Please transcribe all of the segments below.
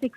6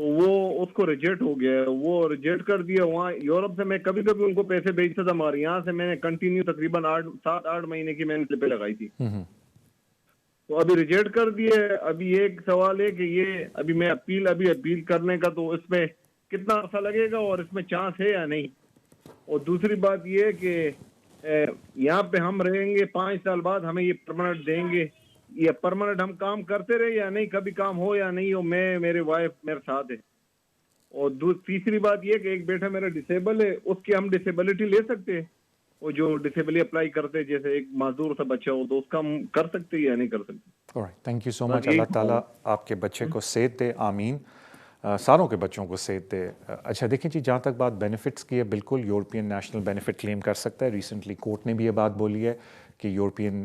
تو وہ اس کو ریجیکٹ ہو گیا, وہ ریجیکٹ کر دیا. وہاں یورپ سے میں کبھی کبھی ان کو پیسے بھیجتا تھا, مگر یہاں سے میں نے کنٹینیو تقریباً 7-8 مہینے کی میں نے کلپیں لگائی تھی, تو ابھی ریجیکٹ کر دیے. ابھی ایک سوال ہے کہ یہ ابھی میں اپیل کرنے کا, تو اس میں کتنا عرصہ لگے گا اور اس میں چانس ہے یا نہیں. اور دوسری بات یہ کہ یہاں پہ ہم رہیں گے 5 سال بعد ہمیں یہ پرماننٹ دیں گے, یہ پرماننٹ ہم کام کرتے رہے یا نہیں, کبھی کام ہو یا نہیں ہو, میں میرے وائف میرے ساتھ ہے. اور تیسری بات یہ کہ ایک بیٹا میرا ڈسیبل ہے, اس کی ہم ڈسیبلٹی لے سکتے ہیں, وہ جو ڈسیبلٹی اپلائی کرتے جیسے ایک معذور سا بچہ ہو, تو اس کا ہم کر سکتے یا نہیں کر سکتے. تھینک یو سو مچ. اللہ تعالیٰ آپ کے بچے کو صحت دے, آمین. ساروں کے بچوں کو صحت دے. اچھا دیکھیں جی, جہاں تک بات بینیفٹس کی ہے, بالکل یورپین نیشنل بینیفٹ کلیم کر سکتا ہے. ریسنٹلی کورٹ نے بھی یہ بات بولی ہے کہ یورپین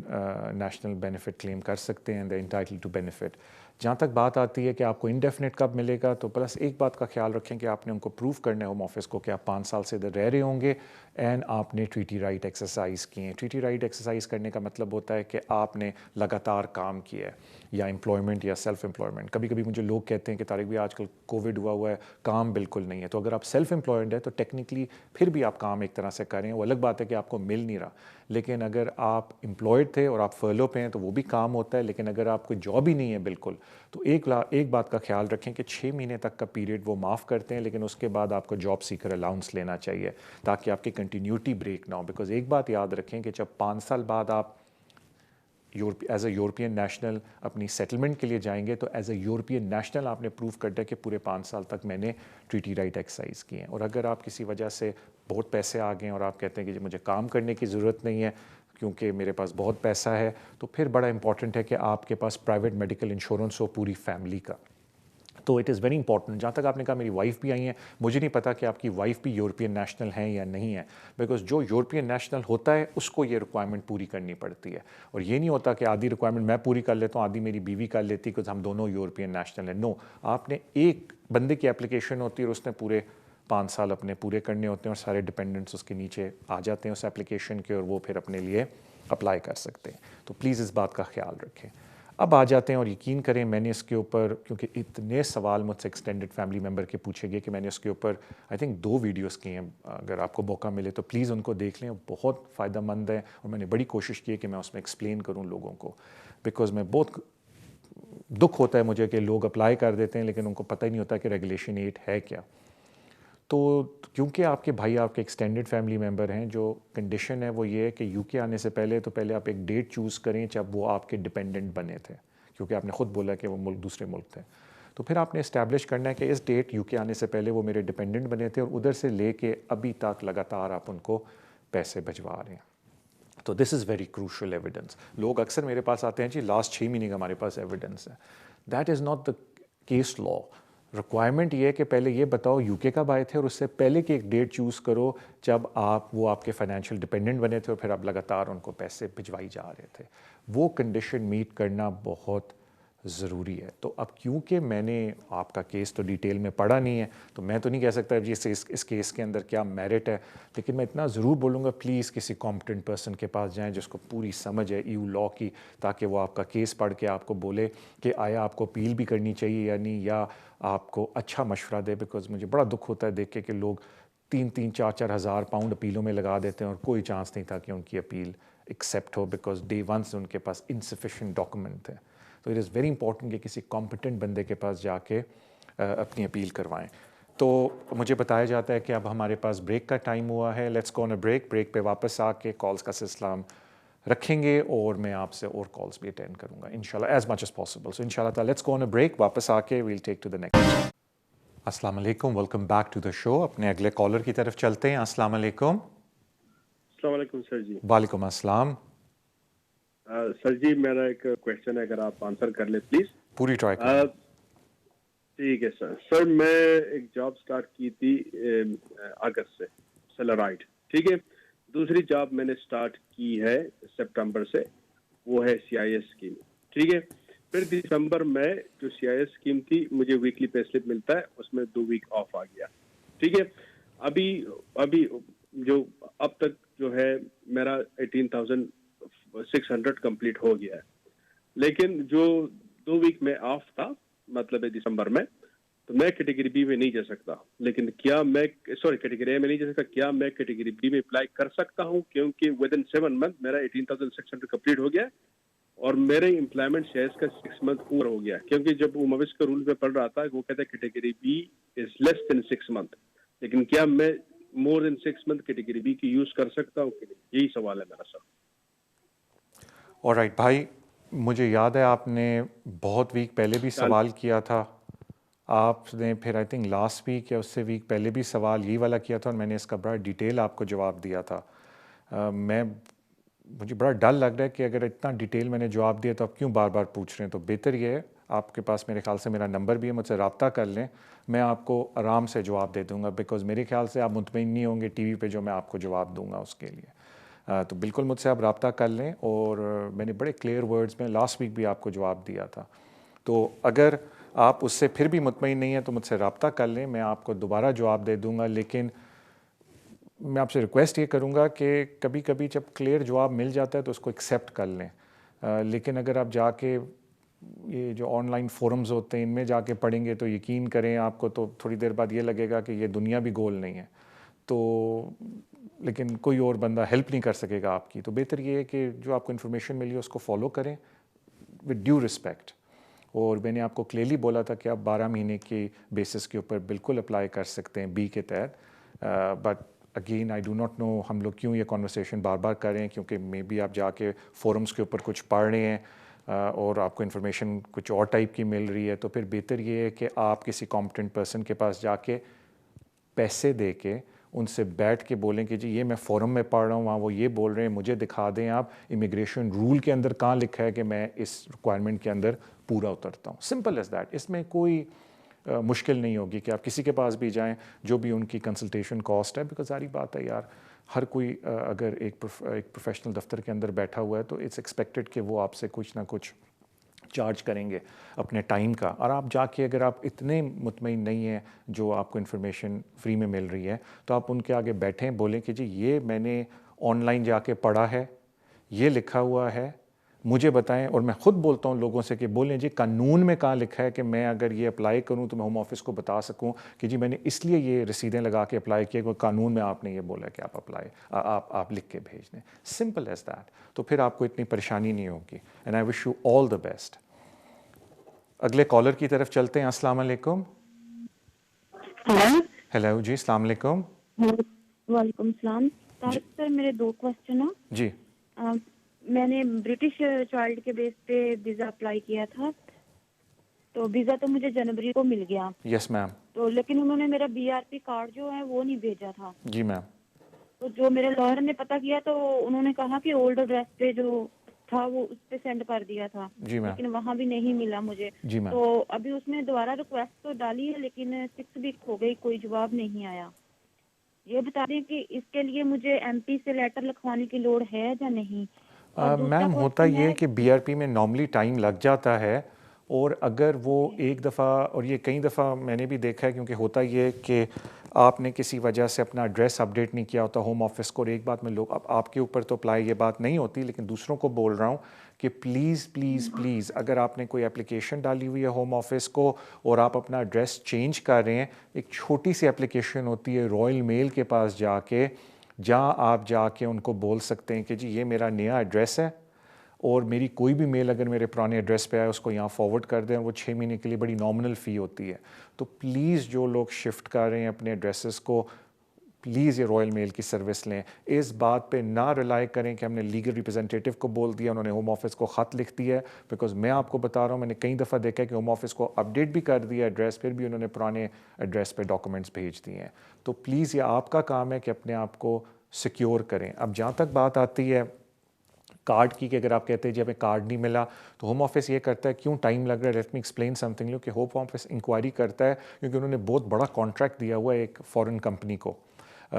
نیشنل بینیفٹ کلیم کر سکتے ہیں, دے انٹائٹل ٹو بینیفٹ. جہاں تک بات آتی ہے کہ آپ کو انڈیفینٹ کب ملے گا, تو پلس ایک بات کا خیال رکھیں کہ آپ نے ان کو پروف کرنا ہے ہوم آفس کو کہ آپ 5 سال سے ادھر رہ رہے ہوں گے اینڈ آپ نے ٹریٹی رائٹ ایکسرسائز کیے ہیں. ٹریٹی رائٹ ایکسرسائز کرنے کا مطلب ہوتا ہے کہ آپ نے لگاتار کام کیا ہے, یا امپلائمنٹ یا سیلف امپلائمنٹ. کبھی کبھی مجھے لوگ کہتے ہیں کہ طارق بھی آج کل کووڈ ہوا ہے, کام بالکل نہیں ہے. تو اگر آپ سیلف امپلائڈ ہے تو ٹیکنیکلی پھر بھی آپ کام ایک طرح سے کریں, وہ الگ بات ہے کہ آپ کو مل نہیں رہا. لیکن اگر آپ امپلائڈ تھے اور آپ فرلو پہ ہیں تو وہ بھی کام ہوتا ہے. لیکن اگر آپ کو جاب ہی نہیں ہے بالکل, تو ایک بات کا خیال رکھیں کہ 6 مہینے تک کا پیریڈ وہ معاف کرتے ہیں, لیکن اس کے بعد آپ کو جاب سیکر الاؤنس لینا چاہیے تاکہ آپ کی کنٹینیوٹی بریک نہ ہو. بیکاز ایک بات یاد رکھیں کہ جب 5 سال بعد آپ ایز اے یورپین نیشنل اپنی سیٹلمنٹ کے لیے جائیں گے, تو ایز اے یورپین نیشنل آپ نے پروف کر دیا کہ پورے 5 سال تک میں نے ٹریٹی رائٹ ایکسرسائز کیے ہیں. اور اگر آپ کسی وجہ سے بہت پیسے آ گئے اور آپ کہتے ہیں کہ مجھے کام کرنے کی ضرورت نہیں ہے کیونکہ میرے پاس بہت پیسہ ہے, تو پھر بڑا امپورٹنٹ ہے کہ آپ کے پاس پرائیویٹ میڈیکل انشورنس ہو پوری فیملی کا. تو اٹ از ویری امپورٹنٹ. جہاں تک آپ نے کہا میری وائف بھی آئی ہیں, مجھے نہیں پتا کہ آپ کی وائف بھی یورپین نیشنل ہیں یا نہیں ہے, بیکاز جو یورپین نیشنل ہوتا ہے اس کو یہ ریکوائرمنٹ پوری کرنی پڑتی ہے. اور یہ نہیں ہوتا کہ آدھی ریکوائرمنٹ میں پوری کر لیتا ہوں, آدھی میری بیوی کر لیتی ہے, کہ ہم دونوں یورپین نیشنل ہیں. نو, آپ نے ایک بندے کی اپلیکیشن ہوتی ہے اور اس نے پورے 5 سال اپنے پورے کرنے ہوتے ہیں, اور سارے ڈپینڈنٹس اس کے نیچے آ جاتے ہیں اس اپلیکیشن کے, اور وہ پھر اپنے لیے اپلائی کر سکتے ہیں. تو پلیز اس بات کا خیال رکھیں. اب آ جاتے ہیں, اور یقین کریں میں نے اس کے اوپر, کیونکہ اتنے سوال مجھ سے ایکسٹینڈڈ فیملی ممبر کے پوچھے گئے, کہ میں نے اس کے اوپر آئی تھنک 2 ویڈیوز کی ہیں. اگر آپ کو موقع ملے تو پلیز ان کو دیکھ لیں, بہت فائدہ مند ہے. اور میں نے بڑی کوشش کی ہے کہ میں اس میں ایکسپلین کروں لوگوں کو, بیکاز میں بہت دکھ ہوتا ہے مجھے کہ لوگ اپلائی کر دیتے ہیں لیکن ان کو پتہ ہی نہیں ہوتا کہ ریگولیشن 8 ہے کیا. تو کیونکہ آپ کے بھائی آپ کے ایکسٹینڈڈ فیملی ممبر ہیں, جو کنڈیشن ہے وہ یہ ہے کہ یو کے آنے سے پہلے آپ ایک ڈیٹ چوز کریں جب وہ آپ کے ڈپینڈنٹ بنے تھے, کیونکہ آپ نے خود بولا کہ وہ دوسرے ملک تھے. تو پھر آپ نے اسٹیبلش کرنا ہے کہ اس ڈیٹ یو کے آنے سے پہلے وہ میرے ڈپینڈنٹ بنے تھے, اور ادھر سے لے کے ابھی تک لگاتار آپ ان کو پیسے بھجوا رہے ہیں. تو دس از ویری کروشل ایویڈنس. لوگ اکثر میرے پاس آتے ہیں جی لاسٹ 6 مہینے کا ہمارے پاس ایویڈنس ہے. That is not the case law. Requirement یہ ہے کہ پہلے یہ بتاؤ یو کے کب آئے تھے, اور اس سے پہلے کی ایک ڈیٹ چوز کرو جب وہ آپ کے فائنینشیل ڈپینڈنٹ بنے تھے, اور پھر آپ لگاتار ان کو پیسے بھجوائی جا رہے تھے. وہ کنڈیشن میٹ کرنا بہت ضروری ہے. تو اب کیونکہ میں نے آپ کا کیس تو ڈیٹیل میں پڑھا نہیں ہے, تو میں تو نہیں کہہ سکتا جی اس کیس کے اندر کیا میرٹ ہے, لیکن میں اتنا ضرور بولوں گا پلیز کسی کمپٹنٹ پرسن کے پاس جائیں جس کو پوری سمجھ ہے ایو لا کی, تاکہ وہ آپ کا کیس پڑھ کے آپ کو بولے کہ آیا آپ کو اپیل بھی کرنی چاہیے یا نہیں, یا آپ کو اچھا مشورہ دے. بیکاز مجھے بڑا دکھ ہوتا ہے دیکھ کے کہ لوگ 3-4 ہزار پاؤنڈ اپیلوں میں لگا دیتے ہیں, اور کوئی چانس نہیں تھا کہ ان کی appeal accept who, because day 1 سے ان کے پاس انسفیشینٹ ڈاکومنٹ تھے. تو اٹ از ویری امپورٹنٹ کہ کسی کمپٹنٹ بندے کے پاس جا کے اپنی اپیل کروائیں. تو مجھے بتایا جاتا ہے کہ اب ہمارے پاس بریک کا ٹائم ہوا ہے. Let's go on a break پہ واپس آ کے کالز کا سلسلہ ہم رکھیں گے, اور میں آپ سے اور کالز بھی اٹینڈ کروں گا انشاءاللہ ایز مچ ایز پاسبل. سو انشاءاللہ تعالیٰ let's go on a break, واپس آ کے we'll take to the next. السلام علیکم, welcome back to the show. اپنے اگلے کالر کی طرف چلتے ہیں. السلام علیکم. السلام علیکم سر جی. وعلیکم السلام. سر جی میرا ایک کویشچن ہے, اگر آپ آنسر کر لیں پلیز. پوری ٹرائی کریں. ٹھیک ہے سر. سر میں ایک جاب سٹارٹ کی تھی اگست سے, سیلرائٹ, ٹھیک ہے. دوسری جاب میں نے سٹارٹ کی ہے سپٹمبر سے, وہ ہے سی آئی ایس اسکیم, ٹھیک ہے. پھر دسمبر میں جو سی آئی ایس اسکیم تھی مجھے ویکلی پے سلپ ملتا ہے, اس میں 2 ویک آف آ گیا, ٹھیک ہے. ابھی جو اب تک جو ہے میرا 18,600 کمپلیٹ ہو گیا ہے, لیکن جو 2 ویک میں آف تھا مطلب ہے دسمبر میں, تو میں کیٹیگری بی میں نہیں جا سکتا. لیکن کیا میں کیٹیگری اے میں نہیں جا سکتا, کیا میں کیٹیگری بی میں اپلائی کر سکتا ہوں؟ کیونکہ ود ان 7 months میرا 18,600 کمپلیٹ ہو گیا اور میرے امپلائمنٹ شیئرز کا 6 month اوور ہو گیا. کیونکہ جب وہ مویس کا رول میں پڑھ رہا تھا وہ کہتا ہے category B is less than 6 months. لیکن کیا میں more than 6 month category B کی یوز کر سکتا ہوں کہ نہیں؟ یہی سوال ہے میرا سر. آلرائٹ بھائی, مجھے یاد ہے آپ نے بہت ویک پہلے بھی سوال کیا تھا. آپ نے پھر آئی تھنک لاسٹ ویک یا اس سے ویک پہلے بھی سوال یہ والا کیا تھا اور میں نے اس کا بڑا ڈیٹیل آپ کو جواب دیا تھا. مجھے بڑا ڈر لگ رہا ہے کہ اگر اتنا ڈیٹیل میں نے جواب دیا تو آپ کیوں بار بار پوچھ رہے ہیں. تو بہتر یہ ہے, آپ کے پاس میرے خیال سے میرا نمبر بھی ہے, مجھ سے رابطہ کر لیں, میں آپ کو آرام سے جواب دے دوں گا. بیکاز میرے خیال سے آپ مطمئن نہیں ہوں گے ٹی وی پہ جو میں آپ کو جواب دوں گا اس کے لیے. تو بالکل مجھ سے آپ رابطہ کر لیں, اور میں نے بڑے کلیئر ورڈز میں لاسٹ ویک بھی آپ کو جواب دیا تھا. تو اگر آپ اس سے پھر بھی مطمئن نہیں ہیں تو مجھ سے رابطہ کر لیں, میں آپ کو دوبارہ جواب دے دوں گا. لیکن میں آپ سے ریکویسٹ یہ کروں گا کہ کبھی کبھی جب کلیئر جواب مل جاتا ہے تو اس کو ایکسیپٹ کر لیں. لیکن اگر آپ جا کے یہ جو آن لائن فورمز ہوتے ہیں ان میں جا کے پڑھیں گے تو یقین کریں آپ کو تو تھوڑی دیر بعد یہ لگے گا کہ یہ دنیا بھی گول نہیں ہے. تو لیکن کوئی اور بندہ ہیلپ نہیں کر سکے گا آپ کی. تو بہتر یہ ہے کہ جو آپ کو انفارمیشن ملی ہے اس کو فالو کریں ود ڈیو رسپیکٹ. اور میں نے آپ کو کلیئرلی بولا تھا کہ آپ 12 مہینے کی بیسس کے اوپر بالکل اپلائی کر سکتے ہیں بی کے تحت. But again I do not know ہم لوگ کیوں یہ کانورسیشن بار بار کر رہے ہیں, کیونکہ مے بی آپ جا کے فورمز کے اوپر کچھ پڑھ رہے ہیں اور آپ کو انفارمیشن کچھ اور ٹائپ کی مل رہی ہے. تو پھر بہتر یہ ہے کہ آپ کسی کمپٹنٹ پرسن کے پاس جا کے پیسے دے کے ان سے بیٹھ کے بولیں کہ جی یہ میں فورم میں پڑھ رہا ہوں, وہاں وہ یہ بول رہے ہیں, مجھے دکھا دیں آپ امیگریشن رول کے اندر کہاں لکھا ہے کہ میں اس ریکوائرمنٹ کے اندر پورا اترتا ہوں. Simple as that. اس میں کوئی مشکل نہیں ہوگی کہ آپ کسی کے پاس بھی جائیں جو بھی ان کی کنسلٹیشن کاسٹ ہے. بیکاز ساری بات ہے یار, ہر کوئی اگر ایک پروفیشنل دفتر کے اندر بیٹھا ہوا ہے تو اٹس ایکسپیکٹڈ کہ وہ آپ سے کچھ نہ کچھ چارج کریں گے اپنے ٹائم کا. اور آپ جا کے اگر آپ اتنے مطمئن نہیں ہیں جو آپ کو انفارمیشن فری میں مل رہی ہے تو آپ ان کے آگے بیٹھیں, بولیں کہ جی یہ میں نے آن لائن جا کے پڑھا ہے, یہ لکھا ہوا ہے, مجھے بتائیں. اور میں خود بولتا ہوں لوگوں سے کہ بولیں جی قانون میں کہاں لکھا ہے کہ میں اگر یہ اپلائی کروں تو میں ہوم آفس کو بتا سکوں کہ جی میں نے اس لیے یہ رسیدیں لگا کے اپلائی کیا, کوئی قانون میں آپ نے یہ بولا کہ آپ لکھ کے بھیج دیں. Simple as that. تو پھر آپ کو اتنی پریشانی نہیں ہوگی. And I wish you all the best. اگلے کالر کی طرف چلتے ہیں. السلام علیکم. ہیلو جی, السلام علیکم. وعلیکم السلام. طارق سر, میرے 2 کوسچن ہیں. جی. میں نے برٹش چائلڈ کے بیس پہ ویزا اپلائی کیا تھا, تو ویزا تو مجھے جنوری کو مل گیا. یس میم. تو لیکن انہوں نے میرا BRP کارڈ جو ہے وہ نہیں بھیجا تھا. جی میم. تو جو میرے لائر نے پتہ کیا تو انہوں نے کہا کہ اولڈ ایڈریس پہ جو تھا وہ اس پہ سینڈ کر دیا تھا. جی میم. لیکن وہاں بھی نہیں ملا مجھے. جی میم. تو ابھی اس میں دوبارہ ریکویسٹ تو ڈالی ہے لیکن 6 ویک ہو گئی, کوئی جواب نہیں آیا. یہ بتا دیں کہ اس کے لیے مجھے MP سے لیٹر لکھوانے کی لوڑ ہے یا نہیں. میم ہوتا یہ ہے کہ BRP میں نارملی ٹائم لگ جاتا ہے, اور اگر وہ ایک دفعہ, اور یہ کئی دفعہ میں نے بھی دیکھا ہے, کیونکہ ہوتا یہ ہے کہ آپ نے کسی وجہ سے اپنا ایڈریس اپڈیٹ نہیں کیا ہوتا ہوم آفس کو. اور ایک بات میں لوگ آپ کے اوپر تو اپلائی یہ بات نہیں ہوتی, لیکن دوسروں کو بول رہا ہوں کہ پلیز پلیز پلیز اگر آپ نے کوئی اپلیکیشن ڈالی ہوئی ہے ہوم آفس کو اور آپ اپنا ایڈریس چینج کر رہے ہیں, ایک چھوٹی سی اپلیکیشن ہوتی ہے رائل میل کے پاس جا کے, جہاں آپ جا کے ان کو بول سکتے ہیں کہ جی یہ میرا نیا ایڈریس ہے اور میری کوئی بھی میل اگر میرے پرانے ایڈریس پہ آئے اس کو یہاں فارورڈ کر دیں, اور وہ 6 مہینے کے لیے بڑی نامنل فی ہوتی ہے. تو پلیز جو لوگ شفٹ کر رہے ہیں اپنے ایڈریسز کو, پلیز یہ رائل میل کی سروس لیں. اس بات پہ نہ ریلائی کریں کہ ہم نے لیگل ریپرزینٹیٹیو کو بول دیا, انہوں نے ہوم آفس کو خط لکھ دیا ہے. بیکاز میں آپ کو بتا رہا ہوں, میں نے کئی دفعہ دیکھا ہے کہ ہوم آفس کو اپڈیٹ بھی کر دیا ایڈریس, پھر بھی انہوں نے پرانے ایڈریس پہ ڈاکومنٹس بھیج دیے ہیں. تو پلیز یہ آپ کا کام ہے کہ اپنے آپ کو سیکیور کریں. اب جہاں تک بات آتی ہے کارڈ کی, کہ اگر آپ کہتے ہیں جی ہمیں کارڈ نہیں ملا تو ہوم آفس یہ کرتا ہے کیوں ٹائم لگ رہا ہے. Let me explain some thing. کہ ہوم آفس انکوائری کرتا ہے کیونکہ انہوں نے بہت بڑا کانٹریکٹ دیا ہوا ہے ایک فارن کمپنی کو,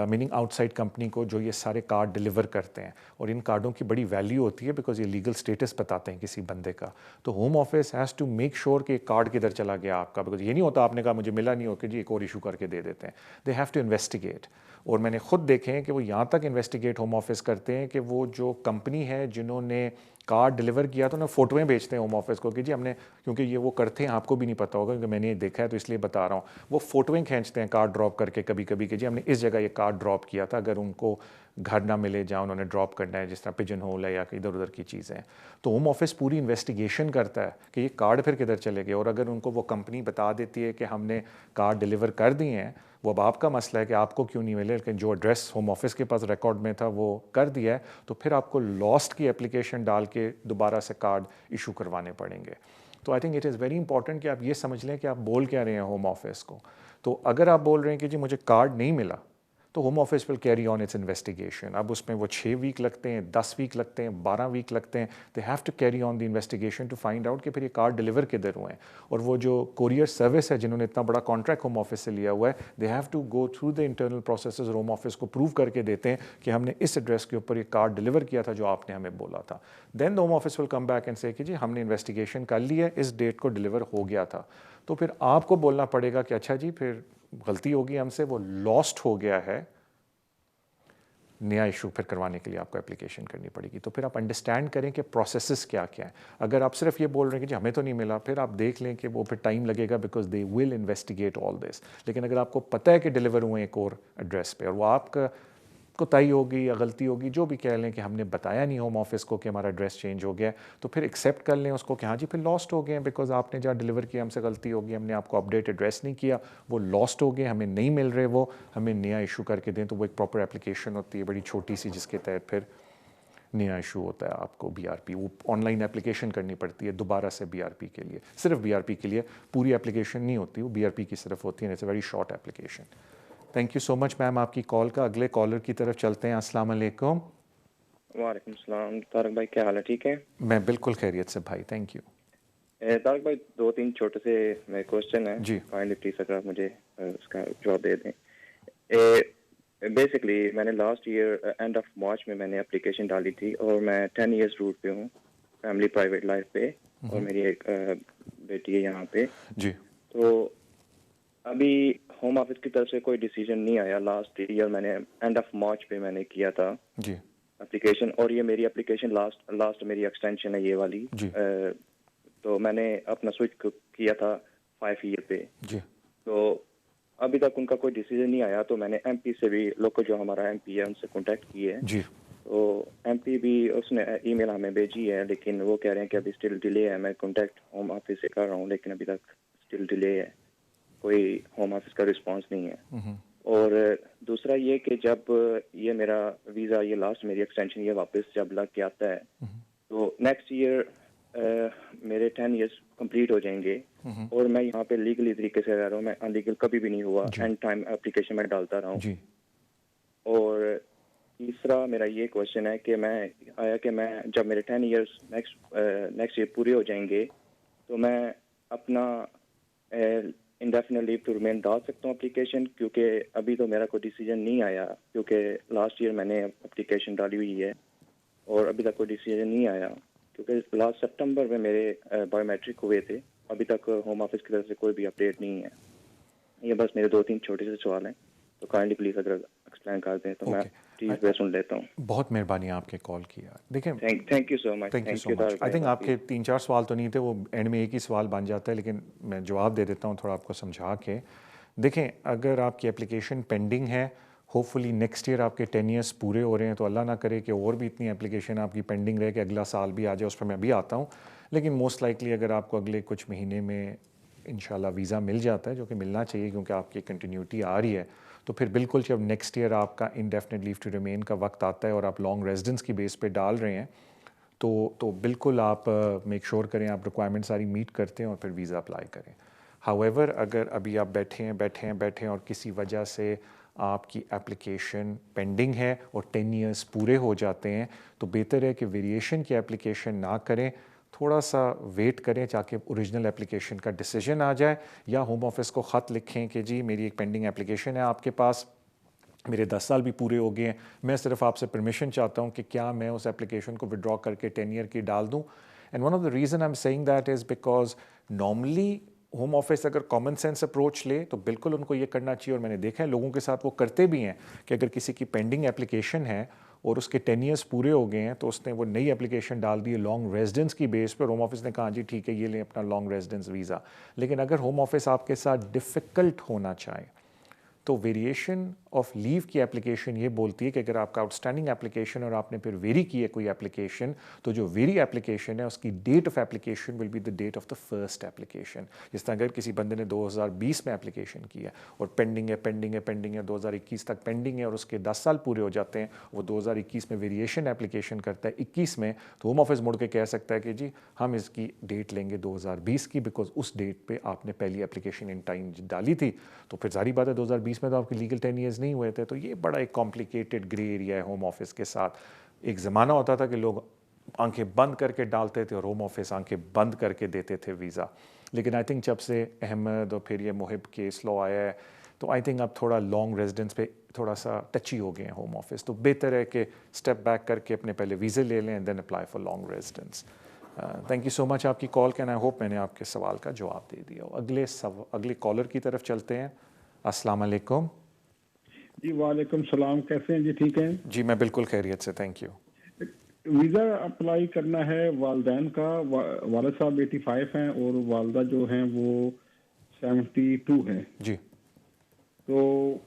میننگ آؤٹ سائڈ کمپنی کو, جو یہ سارے کارڈ ڈیلیور کرتے ہیں. اور ان کارڈوں کی بڑی ویلیو ہوتی ہے بیکاز یہ لیگل اسٹیٹس بتاتے ہیں کسی بندے کا. تو home office has to make sure کہ کارڈ کدھر چلا گیا آپ کا. بیکاز یہ نہیں ہوتا آپ نے کہا مجھے ملا نہیں ہو کہ جی ایک اور ایشو کر کے دے دیتے ہیں. They have to investigate. اور میں نے خود دیکھے ہیں کہ وہ یہاں تک انویسٹیگیٹ ہوم آفس کرتے ہیں کہ وہ جو کمپنی ہے جنہوں نے کارڈ ڈلیور کیا تو انہیں فوٹویں بھیجتے ہیں ہوم آفس کو کہ جی ہم نے, کیونکہ یہ وہ کرتے ہیں, آپ کو بھی نہیں پتا ہوگا کیونکہ میں نے یہ دیکھا ہے تو اس لیے بتا رہا ہوں, وہ فوٹویں کھینچتے ہیں کارڈ ڈراپ کر کے کبھی کبھی کہ جی ہم نے اس جگہ یہ کارڈ ڈراپ کیا تھا, اگر ان کو گھر نہ ملے جہاں انہوں نے ڈراپ کرنا ہے, جس طرح پجن ہول ہے یا ادھر ادھر کی چیزیں ہیں, تو ہوم آفس پوری انویسٹیگیشن کرتا ہے کہ یہ کارڈ پھر کدھر چلے گئے, اور اگر ان کو وہ کمپنی بتا دیتی ہے کہ ہم نے کارڈ ڈلیور کر دیے ہیں, وہ اب آپ کا مسئلہ ہے کہ آپ کو کیوں نہیں ملے, لیکن جو ایڈریس ہوم آفس کے پاس ریکارڈ میں تھا وہ کر دیا ہے, تو پھر آپ کو لاسٹ کی اپلیکیشن ڈال کے دوبارہ سے کارڈ ایشو کروانے پڑیں گے. تو I think it is very important کہ آپ یہ سمجھ لیں کہ آپ بول کیا رہے ہیں ہوم آفس کو. تو اگر آپ بول رہے ہیں کہ جی مجھے کارڈ نہیں ملا, تو home office will carry on its investigation. اب اس میں وہ 6 ویک لگتے ہیں, 10 ویک لگتے ہیں, 12 ویک لگتے ہیں, they have to carry on the investigation to find out کہ پھر یہ کارڈ ڈلیور کدھر ہوئے ہیں. اور وہ جو کوریئر سروس ہے جنہوں نے اتنا بڑا کانٹریکٹ ہوم آفس سے لیا ہوا ہے, they have to go through the internal processes, home office کو پروو کر کے دیتے ہیں کہ ہم نے اس ایڈریس کے اوپر یہ کارڈ ڈلیور کیا تھا جو آپ نے ہمیں بولا تھا. Then the home office will come back and سے کہ جی ہم نے انویسٹیگیشن کر لی ہے, اس ڈیٹ کو ڈلیور ہو گیا تھا. تو پھر آپ کو بولنا پڑے گا کہ اچھا جی پھر غلطی ہوگی ہم سے, وہ لاسٹ ہو گیا ہے, نیا ایشو پھر کروانے کے لیے آپ کو اپلیکیشن کرنی پڑے گی. تو پھر آپ انڈرسٹینڈ کریں کہ پروسیسز کیا کیا ہیں. اگر آپ صرف یہ بول رہے ہیں کہ جی ہمیں تو نہیں ملا, پھر آپ دیکھ لیں کہ وہ پھر ٹائم لگے گا, بیکاز دے ول انویسٹیگیٹ آل دس. لیکن اگر آپ کو پتہ ہے کہ ڈلیور ہوئے ایک اور ایڈریس پہ, اور وہ آپ کا کوتاہی ہوگی یا غلطی ہوگی, جو بھی کہہ لیں کہ ہم نے بتایا نہیں ہوم آفس کو کہ ہمارا ایڈریس چینج ہو گیا, تو پھر ایکسیپٹ کر لیں اس کو کہ ہاں جی پھر لاسٹ ہو گئے ہیں, بیکاز آپ نے جہاں ڈلیور کیا ہم سے غلطی ہوگی, ہم نے آپ کو اپڈیٹ ایڈریس نہیں کیا, وہ لاسٹ ہو گئے, ہمیں نہیں مل رہے, وہ ہمیں نیا ایشو کر کے دیں. تو وہ ایک پراپر اپلیکیشن ہوتی ہے بڑی چھوٹی سی, جس کے تحت پھر نیا ایشو ہوتا ہے آپ کو بی آر پی. وہ آن لائن اپلیکیشن کرنی پڑتی ہے دوبارہ سے بی آر پی کے لیے, صرف بی آر پی کے لیے, پوری اپلیکیشن نہیں ہوتی, وہ بی آر پی کی صرف ہوتی ہے. It's a very short application. Thank you so much ma'am آپ کی کال کا. اگلے کالر کی طرف چلتے ہیں. السلام علیکم. وعلیکم السلام. طارق بھائی کیا حال ہے؟ ٹھیک ہے. میں بالکل خیریت سے بھائی, تھینک یو. طارق بھائی 2-3 چھوٹے سے میرے کوشچن ہیں, جی کائنڈلی پلیز اگر آپ مجھے اس کا جواب دے دیں. بیسکلی میں نے last year end of March میں نے اپلیکیشن ڈالی تھی, اور میں 10 ایئرس روٹ پہ ہوں, فیملی پرائیویٹ لائف پہ, اور میری ایک بیٹی ہے یہاں پہ. جی. تو ابھی ہوم آفس کی طرف سے کوئی ڈیسیجن نہیں آیا. لاسٹ ایئر میں نے اینڈ آف مارچ پہ میں نے کیا تھا جی اپلیکیشن, اور یہ میری اپلیکیشن لاسٹ میری ایکسٹینشن ہے یہ والی. جی. تو میں نے اپنا سوئچ کیا تھا 5 ایئر پہ. جی. تو ابھی تک ان کا کوئی ڈیسیجن نہیں آیا. تو میں نے ایم پی سے بھی, لوکل جو ہمارا ایم پی ہے, ان سے کانٹیکٹ کی ہے. جی. تو ایم پی بھی اس نے ای میل ہمیں بھیجی ہے, لیکن وہ کہہ رہے ہیں کہ ابھی اسٹل ڈیلے ہے. میں کانٹیکٹ ہوم آفس سے کر رہا ہوں, لیکن ابھی تک اسٹل ڈیلے ہے, کوئی ہوم آفس کا رسپانس نہیں ہے. اور دوسرا یہ کہ جب یہ میرا ویزا, یہ لاسٹ میری ایکسٹینشن یہ واپس جب لگ کے آتا ہے, تو نیکسٹ ایئر میرے 10 ایئرس کمپلیٹ ہو جائیں گے, اور میں یہاں پہ لیگلی طریقے سے رہ رہا ہوں. میں انلیگل کبھی بھی نہیں ہوا, اینڈ ٹائم اپلیکیشن میں ڈالتا رہا ہوں. اور تیسرا میرا یہ کوشچن ہے کہ میں جب میرے 10 ایئرس نیکسٹ ایئر پورے ہو جائیں گے, تو میں اپنا انڈیفینٹ لیو ٹو ریمین ڈال سکتا ہوں اپلیکیشن, کیونکہ ابھی تو میرا کوئی ڈیسیجن نہیں آیا, کیونکہ لاسٹ ایئر میں نے اپلیکیشن ڈالی ہوئی ہے اور ابھی تک کوئی ڈیسیجن نہیں آیا, کیونکہ لاسٹ سپٹمبر میں میرے بایو میٹرک ہوئے تھے. ابھی تک ہوم آفس کی طرف سے کوئی بھی اپڈیٹ نہیں ہے. یہ بس میرے 2-3 چھوٹے سے سوال ہیں, تو کائنڈلی پلیز اگر ایکسپلین کر دیں تو میں چیز پہ سن لیتا ہوں. بہت مہربانی آپ کے کال کیا. دیکھیں thank you so much. I think آپ کے 3-4 سوال تو نہیں تھے, وہ اینڈ میں ایک ہی سوال بن جاتا ہے, لیکن میں جواب دے دیتا ہوں تھوڑا آپ کو سمجھا کے. دیکھیں اگر آپ کی اپلیکیشن پینڈنگ ہے, ہوپ فلی نیکسٹ ایئر آپ کے 10 ایئرس پورے ہو رہے ہیں, تو اللہ نہ کرے کہ اور بھی اتنی اپلیکیشن آپ کی پینڈنگ رہے کہ اگلا سال بھی آ جائے, اس پہ میں بھی آتا ہوں. لیکن موسٹ لائکلی اگر آپ کو اگلے کچھ مہینے میں انشاءاللہ ویزا مل جاتا ہے, جو کہ ملنا چاہیے کیونکہ آپ کی کنٹینیوٹی آ رہی ہے, تو پھر بالکل جب نیکسٹ ایئر آپ کا انڈیفینٹ لیو ٹو ریمین کا وقت آتا ہے اور آپ لانگ ریزیڈنس کی بیس پہ ڈال رہے ہیں, تو بالکل آپ میک شور کریں آپ ریکوائرمنٹ ساری میٹ کرتے ہیں اور پھر ویزا اپلائی کریں. ہاؤیور اگر ابھی آپ بیٹھے ہیں اور کسی وجہ سے آپ کی اپلیکیشن پینڈنگ ہے اور 10 ایئرس پورے ہو جاتے ہیں, تو بہتر ہے کہ ویریشن کی اپلیکیشن نہ کریں, تھوڑا سا ویٹ کریں تاکہ اوریجنل اپلیکیشن کا ڈیسیجن آ جائے, یا ہوم آفس کو خط لکھیں کہ جی میری ایک پینڈنگ اپلیکیشن ہے آپ کے پاس, میرے 10 سال بھی پورے ہو گئے ہیں, میں صرف آپ سے پرمیشن چاہتا ہوں کہ کیا میں اس اپلیکیشن کو ودرا کر کے 10 ایئر کی ڈال دوں. And one of the reason I am saying that is because normally home office اگر کامن سینس اپروچ لے تو بالکل ان کو یہ کرنا چاہیے, اور میں نے دیکھا ہے لوگوں کے ساتھ وہ کرتے بھی ہیں, کہ اگر کسی کی پینڈنگ اپلیکیشن ہے اور اس کے 10 ایئرس پورے ہو گئے ہیں تو اس نے وہ نئی اپلیکیشن ڈال دی ہے لانگ ریزیڈنس کی بیس پر. ہوم آفس نے کہا جی ٹھیک ہے یہ لیں اپنا لانگ ریزیڈنس ویزا. لیکن اگر ہوم آفس آپ کے ساتھ ڈفیکلٹ ہونا چاہے تو ویریشن آف لیو کی اپلیکیشن یہ بولتی ہے کہ اگر آپ کا آؤٹسٹینڈنگ اپلیکیشن اور آپ نے پھر ویری کی ہے کوئی اپلیکیشن تو جو ویری اپلیکیشن ہے اس کی date of application will be the date of the first application. جس طرح اگر کسی بندے نے 2020 میں اپلیکیشن کی ہے اور پینڈنگ ہے 2021 تک پینڈنگ ہے اور اس کے 10 سال پورے ہو جاتے ہیں, وہ 2021 میں ویریشن اپلیکیشن کرتا ہے 21 میں, تو ہوم آفس مڑ کے کہہ سکتا ہے کہ جی ہم اس کی ڈیٹ لیں گے 2020 کی, بیکاز اس ڈیٹ پہ آپ نے پہلی اپلیکیشن ان ٹائم ڈالی تھی. تو پھر ظاہری بات ہے 2020 میں تو آپ کے لیگل 10 ایئرز نہیں ہوئے تھے. تو یہ بڑا ایک کمپلیکیٹڈ گرے ایریا ہے ہوم آفس کے ساتھ. ایک زمانہ ہوتا تھا کہ لوگ آنکھیں بند کر کے ڈالتے تھے اور ہوم آفس آنکھیں بند کر کے دیتے تھے ویزا. لیکن آئی تھنک جب سے احمد اور پھر یہ محب کیس لا آیا ہے تو آئی تھنک اب تھوڑا لانگ ریزیڈنس پہ تھوڑا سا ٹچی ہو گئے ہیں ہوم آفس. تو بہتر ہے کہ اسٹیپ بیک کر کے اپنے پہلے ویزے لے لیں then apply for long residence. Thank you so much آپ کی کال کا. آئی ہوپ میں نے آپ کے سوال کا جواب دے دیا ہو. اگلے کالر کی طرف چلتے ہیں. السلام علیکم. جی وعلیکم السلام, کیسے ہیں جی؟ ٹھیک ہیں جی میں بالکل خیریت سے, تھینک یو. ویزا اپلائی کرنا ہے والدین کا. والد صاحب 85 ہیں اور والدہ جو ہیں وہ 72 ہیں. جی تو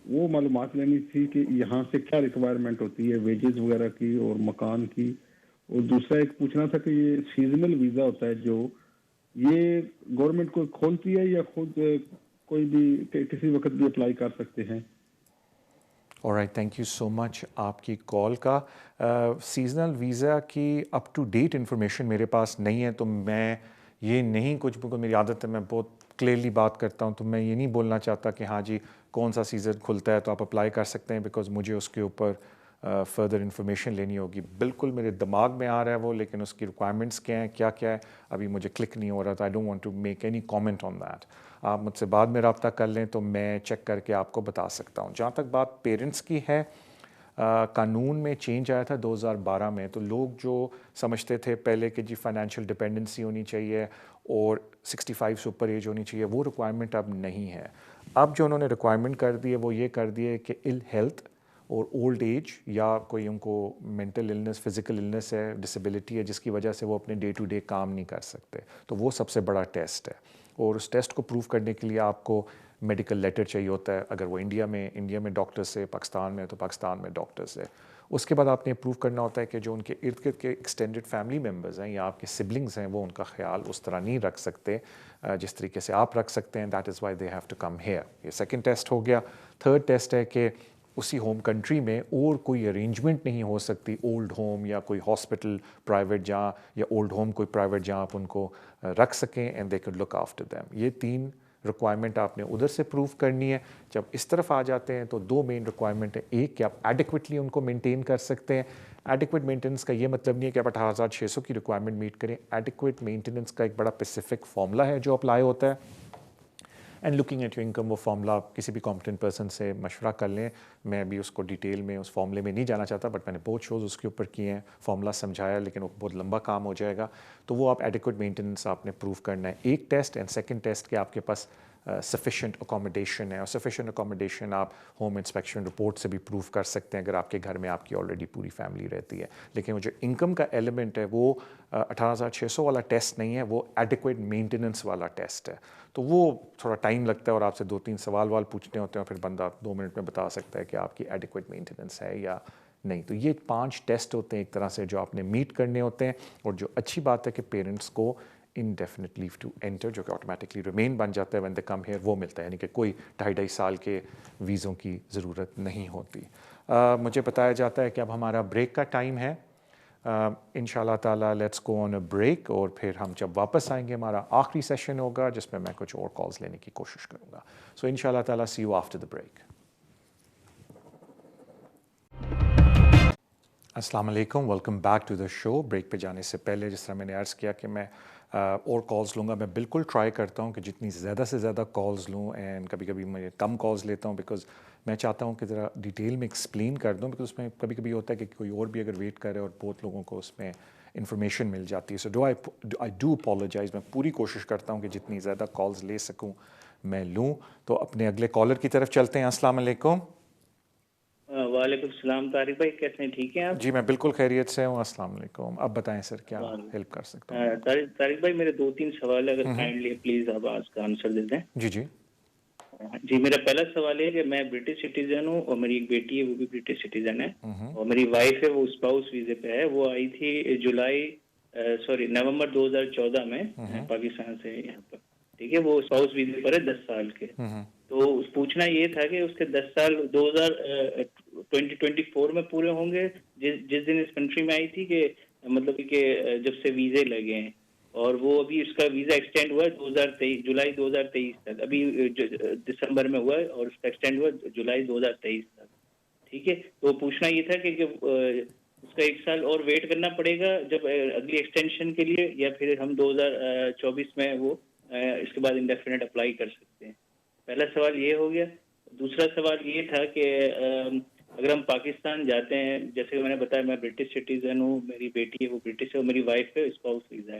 وہ معلومات لینی تھی کہ یہاں سے کیا ریکوائرمنٹ ہوتی ہے ویجز وغیرہ کی اور مکان کی. اور دوسرا ایک پوچھنا تھا کہ یہ سیزنل ویزا ہوتا ہے جو یہ گورنمنٹ کو کھولتی ہے یا خود کوئی بھی کسی وقت بھی اپلائی کر سکتے ہیں؟ All right, thank you so much آپ کی کال کا. سیزنل ویزا کی اپ ٹو ڈیٹ انفارمیشن میرے پاس نہیں ہے, تو میں یہ نہیں کچھ میری عادت ہے میں بہت کلیئرلی بات کرتا ہوں, تو میں یہ نہیں بولنا چاہتا کہ ہاں جی کون سا سیزن کھلتا ہے تو آپ اپلائی کر سکتے ہیں, بیکاز مجھے اس کے اوپر فردر انفارمیشن لینی ہوگی. بالکل میرے دماغ میں آ رہا ہے وہ, لیکن اس کی ریکوائرمنٹس کیا ہیں کیا ہے ابھی مجھے کلک نہیں ہو رہا تھا. I don't want to make any comment on that. آپ مجھ سے بعد میں رابطہ کر لیں تو میں چیک کر کے آپ کو بتا سکتا ہوں. جہاں تک بات پیرنٹس کی ہے, قانون میں چینج آیا تھا 2012 میں, تو لوگ جو سمجھتے تھے پہلے کہ جی فائنینشیل ڈپینڈنسی ہونی چاہیے اور 65 سے اوپر ایج ہونی چاہیے, وہ ریکوائرمنٹ اب نہیں ہے. اب جو انہوں نے ریکوائرمنٹ کر دی ہے وہ یہ کر دی ہے کہ ال ہیلتھ اور اولڈ ایج یا کوئی ان کو مینٹل النس, فزیکل النس ہے, ڈسیبلٹی ہے جس کی وجہ سے وہ اپنے ڈے ٹو ڈے کام نہیں کر سکتے, تو وہ سب سے بڑا ٹیسٹ ہے. اور اس ٹیسٹ کو پروف کرنے کے لیے آپ کو میڈیکل لیٹر چاہیے ہوتا ہے. اگر وہ انڈیا میں ڈاکٹر سے, پاکستان میں تو پاکستان میں ڈاکٹر سے. اس کے بعد آپ نے پروف کرنا ہوتا ہے کہ جو ان کے ارد گرد کے ایکسٹینڈڈ فیملی ممبرز ہیں یا آپ کے سبلنگز ہیں وہ ان کا خیال اس طرح نہیں رکھ سکتے جس طریقے سے آپ رکھ سکتے ہیں. That is why they have to come here. یہ سیکنڈ ٹیسٹ ہو گیا. تھرڈ ٹیسٹ ہے کہ اسی ہوم کنٹری میں اور کوئی ارینجمنٹ نہیں ہو سکتی, اولڈ ہوم یا کوئی ہاسپٹل پرائیویٹ جہاں, یا اولڈ ہوم کوئی پرائیویٹ جہاں آپ ان کو رکھ سکیں and they could look after them. یہ 3 ریکوائرمنٹ آپ نے ادھر سے پروف کرنی ہے. جب اس طرف آ جاتے ہیں تو 2 مین ریکوائرمنٹ ہے. ایک کہ آپ ایڈیکویٹلی ان کو مینٹین کر سکتے ہیں. ایڈیکویٹ مینٹیننس کا یہ مطلب نہیں ہے کہ آپ 18,600 کی ریکوائرمنٹ میٹ کریں. ایڈیکویٹ مینٹیننس کا ایک بڑا اسپیسیفک فارمولا ہے جو اپلائی ہوتا ہے. And looking at your income, وہ فارمولا آپ کسی بھی کمپٹنٹ پرسن سے مشورہ کر لیں. میں ابھی اس کو ڈیٹیل میں اس فارمولے میں نہیں جانا چاہتا, بٹ میں نے بہت شوز اس کے اوپر کیے ہیں, فارمولا سمجھایا, لیکن وہ بہت لمبا کام ہو جائے گا. تو وہ آپ ایڈیکویٹ مینٹیننس آپ نے پروف کرنا ہے. ایک ٹیسٹ. اینڈ سیکنڈ ٹیسٹ کہ آپ کے پاس سفیشینٹ اکوموڈیشن ہے, اور سفیشینٹ اکوموڈیشن آپ ہوم انسپیکشن رپورٹ سے بھی پروف کر سکتے ہیں اگر آپ کے گھر میں آپ کی آلریڈی پوری فیملی رہتی ہے. لیکن وہ جو انکم کا ایلیمنٹ ہے وہ 18,600 والا ٹیسٹ نہیں ہے, وہ ایڈیکویٹ مینٹیننس والا ٹیسٹ ہے. تو وہ تھوڑا ٹائم لگتا ہے اور آپ سے 2-3 سوال پوچھنے ہوتے ہیں, اور پھر بندہ 2 منٹ میں بتا سکتا ہے کہ آپ کی ایڈیکویٹ مینٹیننس ہے یا نہیں. تو یہ 5 ٹیسٹ ہوتے ہیں ایک طرح سے جو آپ نے میٹ کرنے ہوتے ہیں. اور جو اچھی بات ہے کہ پیرنٹس کو انڈیفینٹ لیو ٹو انٹر, جو کہ آٹومیٹکلی ریمین بن جاتا ہے وین دے کم ہیئر, وہ ملتا ہے. یعنی کہ کوئی 2.5 سال کے ویزوں کی ضرورت نہیں ہوتی. مجھے بتایا جاتا ہے کہ اب ہمارا بریک کا ٹائم ہے. ان شاء اللہ تعالیٰ let's go on a break, اور پھر ہم جب واپس آئیں گے ہمارا آخری سیشن ہوگا جس میں کچھ اور کالز لینے کی کوشش کروں گا. سو ان شاء اللہ تعالیٰ see you after the break. السلام علیکم, welcome back to the show. Break پہ جانے سے پہلے جس طرح میں نے عرض کیا کہ میں اور کالز لوں گا, میں بالکل ٹرائی کرتا ہوں کہ جتنی زیادہ سے زیادہ کالز لوں, اینڈ کبھی کبھی میں کم کالز لیتا ہوں بیکاز میں چاہتا ہوں کہ ذرا ڈیٹیل میں ایکسپلین کر دوں, بیکاز اس میں کبھی کبھی ہوتا ہے کہ کوئی اور بھی اگر ویٹ کرے اور بہت لوگوں کو اس میں انفارمیشن مل جاتی ہے. سو آئی ڈو اپولوجائز. میں پوری کوشش کرتا ہوں کہ جتنی زیادہ کالز لے سکوں میں لوں. تو اپنے اگلے کالر کی طرف چلتے ہیں. السلام علیکم. وعلیکم السلام طارق بھائی، کیسے ہیں؟ ٹھیک ہیں آپ؟ جی میں بالکل خیریت سے ہوں. السلام علیکم. اب بتائیں سر کیا ہیلپ کر سکتا ہوں. طارق بھائی میرے 2-3 سوال ہے، اگر کائنڈلی پلیز آپ آج کا آنسر دے دیں. جی جی جی، میرا پہلا سوال ہے کہ میں برٹش سٹیزن ہوں اور میری ایک بیٹی ہے وہ بھی برٹش سٹیزن ہے، اور میری وائف ہے وہ اسپاؤس ویزے پہ ہے. وہ آئی تھی نومبر 2014 میں پاکستان سے یہاں پر. ٹھیک ہے، وہ اسپاؤس ویزے پر ہے 10 سال کے. تو پوچھنا یہ تھا کہ اس کے 10 سال 2024 میں پورے ہوں گے جس دن اس کنٹری میں آئی تھی، کہ مطلب کہ جب سے ویزے لگے ہیں، اور وہ ابھی اس کا ویزا ایکسٹینڈ ہوا ہے 2023 جولائی 2023 تک، ابھی دسمبر میں ہوا ہے اور اس کا ایکسٹینڈ ہوا جولائی 2023 تک. ٹھیک ہے، تو پوچھنا یہ تھا کہ اس کا 1 سال اور ویٹ کرنا پڑے گا جب اگلی ایکسٹینشن کے لیے، یا پھر ہم 2024 میں وہ اس کے بعد انڈیفینٹ اپلائی کر سکتے ہیں. پہلا سوال یہ ہو گیا. دوسرا سوال یہ تھا کہ اگر ہم پاکستان جاتے ہیں، جیسے کہ میں نے بتایا میں برٹش سٹیزن ہوں، میری بیٹی ہے وہ برٹش ہے، اور میری وائف ہے اسپاؤس ویزا ہے.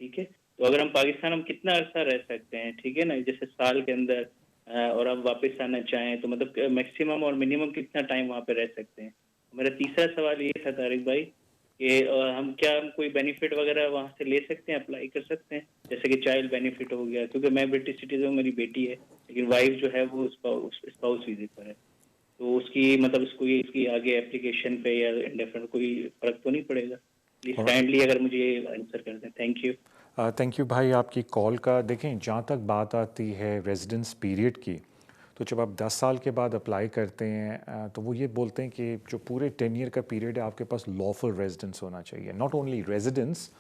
ٹھیک ہے، تو اگر ہم پاکستان ہم کتنا عرصہ رہ سکتے ہیں؟ ٹھیک ہے نا، جیسے سال کے اندر، اور اب واپس آنا چاہیں تو مطلب میکسیمم اور منیمم کتنا ٹائم وہاں پہ رہ سکتے ہیں؟ میرا تیسرا سوال یہ تھا طارق بھائی کہ ہم کوئی بینیفٹ وغیرہ وہاں سے لے سکتے ہیں، اپلائی کر سکتے ہیں، جیسے کہ چائلڈ بینیفٹ ہو گیا، کیونکہ میں برٹش سٹیزن ہوں، میری بیٹی ہے، لیکن وائف جو ہے وہ اسپاؤس ویزے پر ہے. تو اس کی مطلب اس کی آگے اپلیکیشن پہ یا انڈیفینٹ کوئی فرق تو نہیں پڑے گا؟ پلیز کائنڈلی اگر مجھے یہ آنسر کر دیں. Thank you. تھینک یو بھائی آپ کی کال کا. دیکھیں جہاں تک بات آتی ہے ریزیڈنس پیریڈ کی، تو جب آپ 10 سال کے بعد اپلائی کرتے ہیں تو وہ یہ بولتے ہیں کہ جو پورے 10 ایئر کا پیریڈ ہے آپ کے پاس لافل ریزیڈنس ہونا چاہیے. Not only residence,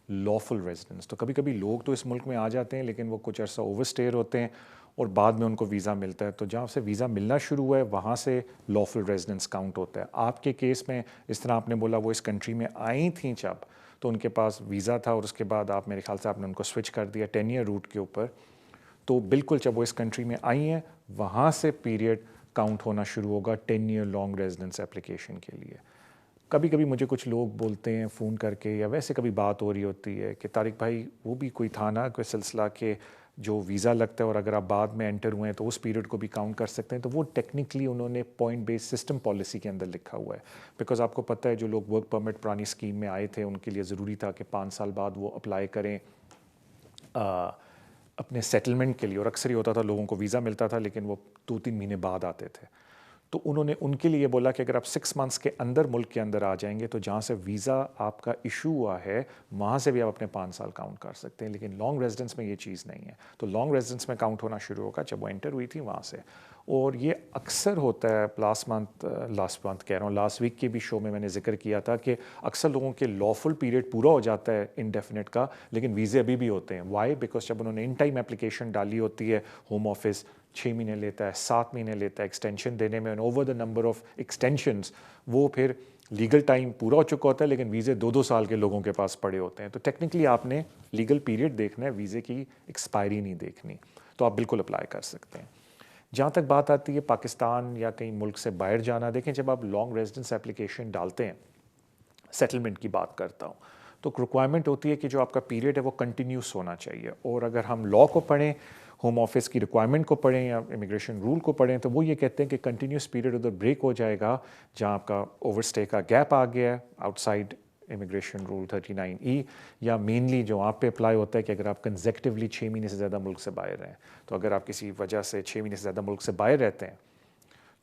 lawful residence. تو کبھی کبھی لوگ تو اس ملک میں آ جاتے ہیں لیکن وہ کچھ عرصہ اوور اسٹیئر ہوتے ہیں اور بعد میں ان کو ویزا ملتا ہے. تو جہاں سے ویزا ملنا شروع ہوا ہے وہاں سے لافل ریزیڈنس کاؤنٹ ہوتا ہے. آپ کے کیس میں اس طرح آپ نے بولا وہ اس کنٹری میں آئی تھیں جب، تو ان کے پاس ویزا تھا اور اس کے بعد آپ میرے خیال سے آپ نے ان کو سوئچ کر دیا 10 ایئر روٹ کے اوپر. تو بالکل جب وہ اس کنٹری میں آئی ہیں وہاں سے پیریڈ کاؤنٹ ہونا شروع ہوگا 10 ایئر لانگ ریزیڈنس اپلیکیشن کے لیے. کبھی کبھی مجھے کچھ لوگ بولتے ہیں فون کر کے، یا ویسے کبھی بات ہو رہی ہوتی ہے کہ طارق بھائی وہ بھی کوئی تھا نا کوئی سلسلہ کہ جو ویزا لگتا ہے اور اگر آپ بعد میں انٹر ہوئے ہیں تو اس پیریڈ کو بھی کاؤنٹ کر سکتے ہیں. تو وہ ٹیکنیکلی انہوں نے پوائنٹ بیس سسٹم پالیسی کے اندر لکھا ہوا ہے. بیکاز آپ کو پتہ ہے جو لوگ ورک پرمٹ پرانی اسکیم میں آئے تھے ان کے لیے ضروری تھا کہ 5 سال بعد وہ اپلائی کریں اپنے سیٹلمنٹ کے لیے، اور اکثر ہی ہوتا تھا لوگوں کو ویزا ملتا تھا لیکن وہ 2-3 مہینے بعد آتے تھے. تو انہوں نے ان کے لیے بولا کہ اگر آپ 6 منتھس کے اندر ملک کے اندر آ جائیں گے تو جہاں سے ویزا آپ کا ایشو ہوا ہے وہاں سے بھی آپ اپنے 5 سال کاؤنٹ کر سکتے ہیں. لیکن لانگ ریزیڈنس میں یہ چیز نہیں ہے. تو لانگ ریزیڈنس میں کاؤنٹ ہونا شروع ہوگا جب وہ انٹر ہوئی تھی وہاں سے. اور یہ اکثر ہوتا ہے لاسٹ ویک کے بھی شو میں نے ذکر کیا تھا کہ اکثر لوگوں کے لافل پیریڈ پورا ہو جاتا ہے انڈیفینٹ کا لیکن ویزے ابھی بھی ہوتے ہیں. وائی؟ بیکاز جب انہوں نے ان ٹائم اپلیکیشن ڈالی ہوتی ہے ہوم آفس 6 مہینے لیتا ہے، 7 مہینے لیتا ہے ایکسٹینشن دینے میں، over the number of extensions وہ پھر لیگل ٹائم پورا ہو چکا ہوتا ہے لیکن ویزے 2-2 سال کے لوگوں کے پاس پڑے ہوتے ہیں. تو ٹیکنیکلی آپ نے لیگل پیریڈ دیکھنا ہے، ویزے کی ایکسپائری نہیں دیکھنی. تو آپ بالکل اپلائی کر سکتے ہیں. جہاں تک بات آتی ہے پاکستان یا کہیں ملک سے باہر جانا، دیکھیں جب آپ لانگ ریزیڈنس اپلیکیشن ڈالتے ہیں، سیٹلمنٹ کی بات کرتا ہوں، تو ریکوائرمنٹ ہوتی ہے کہ جو آپ کا پیریڈ ہے وہ کنٹینیوس ہونا چاہیے. اور اگر ہم لاء کو پڑھیں، ہوم آفس کی ریکوائرمنٹ کو پڑھیں یا امیگریشن رول کو پڑھیں، تو وہ یہ کہتے ہیں کہ کنٹینیوس پیریڈ ادھر بریک ہو جائے گا جہاں آپ کا اوور اسٹے کا گیپ آ گیا ہے out side immigration role 39E، یا مینلی جو آپ پہ اپلائی ہوتا ہے کہ اگر آپ کنزیکٹیولی 6 مہینے سے زیادہ ملک سے باہر رہیں. تو اگر آپ کسی وجہ سے 6 مہینے سے زیادہ ملک سے باہر رہتے ہیں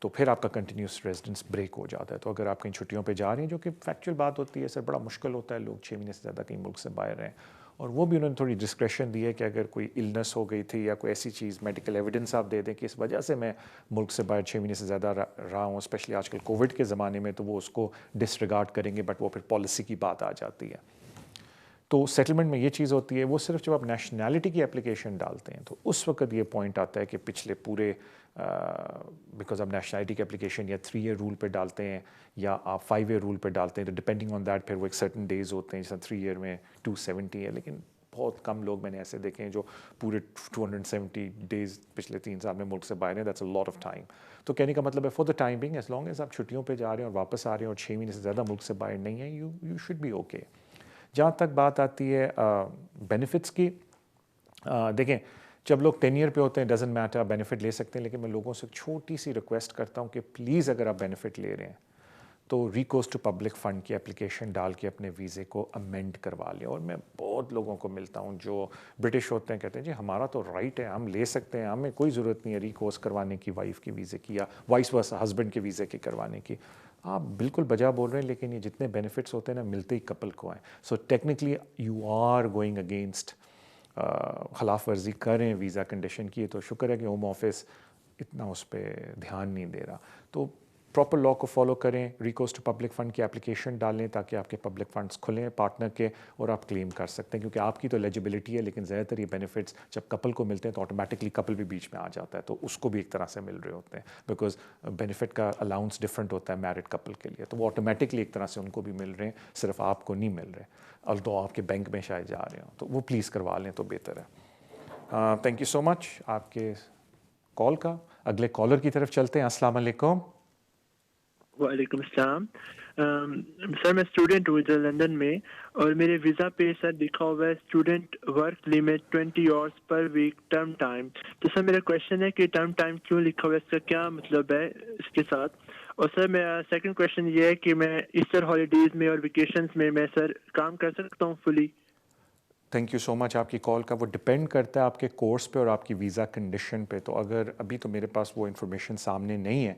تو پھر آپ کا کنٹینیوس ریزیڈنس بریک ہو جاتا ہے. تو اگر آپ کہیں چھٹیوں پہ جا رہے ہیں، جو کہ فیکچوئل بات ہوتی ہے سر، بڑا مشکل ہوتا ہے لوگ 6 مہینے سے زیادہ کہیں ملک سے باہر رہیں، اور وہ بھی انہوں نے تھوڑی ڈسکریشن دی ہے کہ اگر کوئی النس ہو گئی تھی یا کوئی ایسی چیز میڈیکل ایویڈنس آپ دے دیں کہ اس وجہ سے میں ملک سے باہر 6 مہینے سے زیادہ رہا ہوں، اسپیشلی آج کل کووڈ کے زمانے میں، تو وہ اس کو ڈسریگارڈ کریں گے، بٹ وہ پھر پالیسی کی بات آ جاتی ہے. تو سیٹلمنٹ میں یہ چیز ہوتی ہے، وہ صرف جب آپ نیشنلٹی کی اپلیکیشن ڈالتے ہیں تو اس وقت یہ پوائنٹ آتا ہے کہ پچھلے پورے بیکاز آپ نیشنلٹی کی اپلیکیشن یا 3 ایئر رول پہ ڈالتے ہیں یا آپ 5 ایئر رول پہ ڈالتے ہیں، تو ڈپینڈنگ آن دیٹ پھر وہ ایک سرٹن ڈیز ہوتے ہیں. جیسا 3 ایئر میں 270 ہے، لیکن بہت کم لوگ میں نے ایسے دیکھے ہیں جو پورے 270 ڈیز پچھلے 3 سال میں ملک سے باہر ہیں. That's a lot of time. تو کہنے کا مطلب ہے for the time being as long as آپ چھٹیوں پہ جا رہے ہیں اور واپس آ رہے ہیں اور 6 مہینے سے زیادہ ملک سے باہر نہیں ہیں، یو شوڈ بی اوکے. جہاں تک بات آتی ہے بینیفٹس کی، دیکھیں جب لوگ ٹینیئر پہ ہوتے ہیں ڈزنٹ میٹر، آپ بینیفٹ لے سکتے ہیں، لیکن میں لوگوں سے ایک چھوٹی سی ریکویسٹ کرتا ہوں کہ پلیز اگر آپ بینیفٹ لے رہے ہیں تو ریکورس ٹو پبلک فنڈ کی اپلیکیشن ڈال کے اپنے ویزے کو امینڈ کروا لیں. اور میں بہت لوگوں کو ملتا ہوں جو برٹش ہوتے ہیں، کہتے ہیں جی ہمارا تو رائٹ ہے، ہم لے سکتے ہیں، ہمیں کوئی ضرورت نہیں ہے ریکورس کروانے کی وائف کی ویزے کی یا وائس ورسا ہسبینڈ کے ویزے کی کروانے کی. آپ بالکل بجا بول رہے ہیں، لیکن یہ جتنے بینیفٹس ہوتے ہیں نا ملتے ہی کپل کو ہیں. So technically you are going against, خلاف ورزی کر رہے ہیں ویزا کنڈیشن کی. تو شکر ہے کہ ہوم آفس اتنا اس پہ دھیان نہیں دے رہا. تو پراپر لا کو فالو کریں، ریکورس ٹو پبلک فنڈ کی اپلیکیشن ڈالیں تاکہ آپ کے پبلک فنڈس کھلیں پارٹنر کے اور آپ کلیم کر سکتے ہیں، کیونکہ آپ کی تو ایلیجبلٹی ہے، لیکن زیادہ تر یہ بینیفٹس جب کپل کو ملتے ہیں تو آٹومیٹکلی کپل بھی بیچ میں آ جاتا ہے، تو اس کو بھی ایک طرح سے مل رہے ہوتے ہیں، بیکاز بینیفٹ کا الاؤنس ڈفرینٹ ہوتا ہے میرڈ کپل کے لیے، تو وہ آٹومیٹکلی ایک طرح سے ان کو بھی مل رہے ہیں، صرف آپ کو نہیں مل رہے، التو آپ کے بینک میں شاید جا رہے ہوں. تو وہ پلیز کروا لیں تو بہتر ہے. تھینک یو سو مچ آپ کے کال کا. اگلے کالر کی طرف چلتے ہیں. السلام علیکم. وعلیکم السلام. سر میں اسٹوڈنٹ ہوں ادھر لندن میں، اور میرے ویزا پہ سر لکھا ہوا ہے student work limit 20 hours per week term time. تو سر میرا کویشچن ہے کہ ٹرم ٹائم کیوں لکھا ہوا ہے، اس کا کیا مطلب ہے اس کے ساتھ. اور سر میرا سیکنڈ کویشچن یہ ہے کہ میں ایسٹر ہالیڈیز میں اور ویکیشنز میں سر کام کر سکتا ہوں فلی. تھینک یو سو مچ آپ کی کال کا. وہ ڈپینڈ کرتا ہے آپ کے کورس پہ اور آپ کی ویزا کنڈیشن پہ. تو اگر ابھی تو میرے پاس وہ انفارمیشن سامنے نہیں ہے،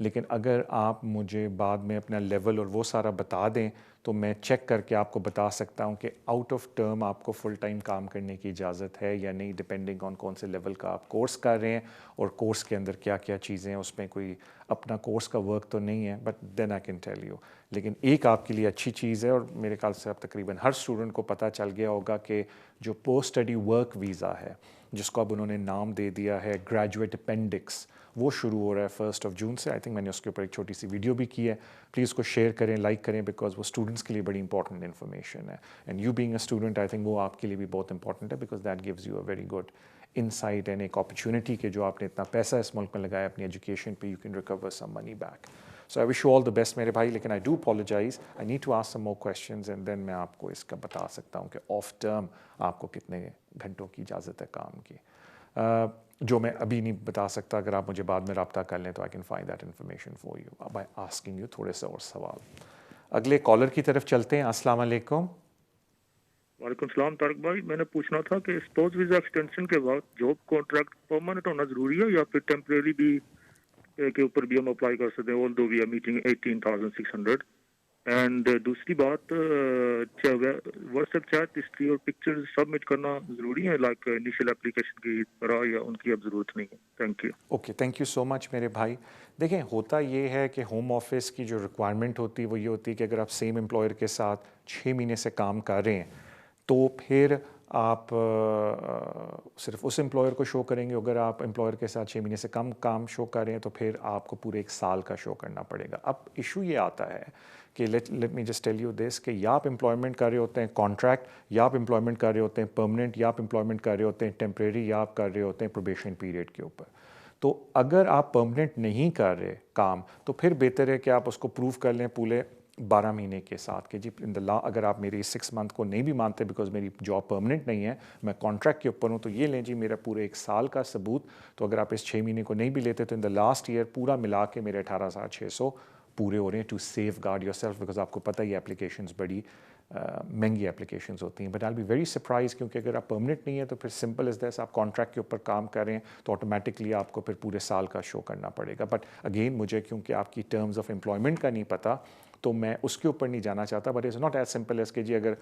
لیکن اگر آپ مجھے بعد میں اپنا لیول اور وہ سارا بتا دیں تو میں چیک کر کے آپ کو بتا سکتا ہوں کہ آؤٹ آف ٹرم آپ کو فل ٹائم کام کرنے کی اجازت ہے یا نہیں، ڈپینڈنگ آن کون سے لیول کا آپ کورس کر رہے ہیں اور کورس کے اندر کیا کیا چیزیں ہیں. اس میں کوئی اپنا کورس کا ورک تو نہیں ہے، but then I can tell you. لیکن ایک آپ کے لیے اچھی چیز ہے، اور میرے خیال سے اب تقریباً ہر اسٹوڈنٹ کو پتہ چل گیا ہوگا کہ جو پوسٹ اسٹڈی ورک ویزا ہے، جس کو اب انہوں نے نام دے دیا ہے گریجویٹ اپینڈکس، وہ شروع ہو رہا ہے 1 جون سے. آئی تھنک میں نے اس کے اوپر ایک چھوٹی سی ویڈیو بھی کی ہے. پلیز اس کو شیئر کریں، لائک کریں، بیکاز وہ اسٹوڈنٹس کے لیے بڑی امپورٹنٹ انفارمیشن ہے. And you being a student I think وہ آپ کے لیے بھی بہت امپورٹنٹ ہے، because that gives you a very good insight and ایک اپرچونیٹی کہ جو آپ نے اتنا پیسہ اس ملک میں لگایا اپنی ایجوکیشن پہ، you can recover some money back. So I wish you all the best میرے بھائی، لیکن I do apologise, I need to ask some more questions and then میں آپ کو اس کا بتا سکتا ہوں کہ آف ٹرم آپ کو کتنے گھنٹوں کی اجازت ہے کام کی، جو میں ابھی نہیں بتا سکتا. اگر آپ مجھے بعد میں رابطہ کر لیں تو I can find that information for you by asking you تھوڑے سے اور سوال. اگلے کالر کی طرف چلتے ہیں. السلام علیکم. وعلیکم السلام طارق بھائی. میں نے پوچھنا تھا کہ اسپاؤس ویزا ایکسٹینشن کے بعد جاب کانٹریکٹ پرماننٹ ہونا ضروری ہے یا پھر ٹیمپریری بھی کے اوپر بھی ہم اپلائی کر سکتے ہیں، آل دو وی آر میٹنگ 18,600. اینڈ دوسری بات، واٹس ایپ چیٹ ہسٹری اور پکچر سبمٹ کرنا ضروری ہے لائک انیشیل اپلیکیشن کی طرح، یا ان کی اب ضرورت نہیں ہے؟ Thank you. Okay, thank you so much میرے بھائی. دیکھیں ہوتا یہ ہے کہ ہوم آفس کی جو ریکوائرمنٹ ہوتی ہے وہ یہ ہوتی ہے کہ اگر آپ سیم امپلائر کے ساتھ 6 مہینے سے کام کر رہے ہیں تو پھر آپ صرف اس امپلائر کو شو کریں گے. اگر آپ امپلائر کے ساتھ 6 مہینے سے کم کام شو کر رہے ہیں تو پھر آپ کو پورے 1 سال کا شو کرنا پڑے گا. اب ایشو یہ آتا ہے کہ let me just tell you this کہ یا آپ امپلائمنٹ کر رہے ہوتے ہیں کانٹریکٹ، یا آپ امپلائمنٹ کر رہے ہوتے ہیں پرماننٹ، یا آپ امپلائمنٹ کر رہے ہوتے ہیں ٹیمپریری، یا آپ کر رہے ہوتے ہیں پروبیشن پیریڈ کے اوپر. تو اگر آپ پرماننٹ نہیں کر رہے کام تو پھر بہتر ہے کہ آپ اس کو پروف کر لیں پورے 12 مہینے کے ساتھ کہ جی ان دا لا اگر آپ میری 6 منتھ کو نہیں بھی مانتے بیکاز میری جاب پرماننٹ نہیں ہے، میں کانٹریکٹ کے اوپر ہوں، تو یہ لیں جی میرا پورے 1 سال کا ثبوت. تو اگر آپ اس 6 مہینے کو نہیں بھی لیتے تو ان دا لاسٹ ایئر پورا ملا کے میرے 18,600 پورے ہو رہے ہیں to safeguard yourself, because آپ کو پتہ ہی اپلیکیشنز بڑی مہنگی اپلیکیشنز ہوتی ہیں. But I be very surprise, کیونکہ اگر آپ پرماننٹ نہیں ہے تو پھر سمپل از دیس آپ کانٹریکٹ کے اوپر کام کریں تو آٹومیٹکلی آپ کو پھر پورے سال کا شو کرنا پڑے گا. بٹ اگین مجھے کیونکہ آپ کی ٹرمز آف امپلائمنٹ کا نہیں پتہ تو میں اس کے اوپر نہیں جانا چاہتا. But it's not as simple as کہ جی اگر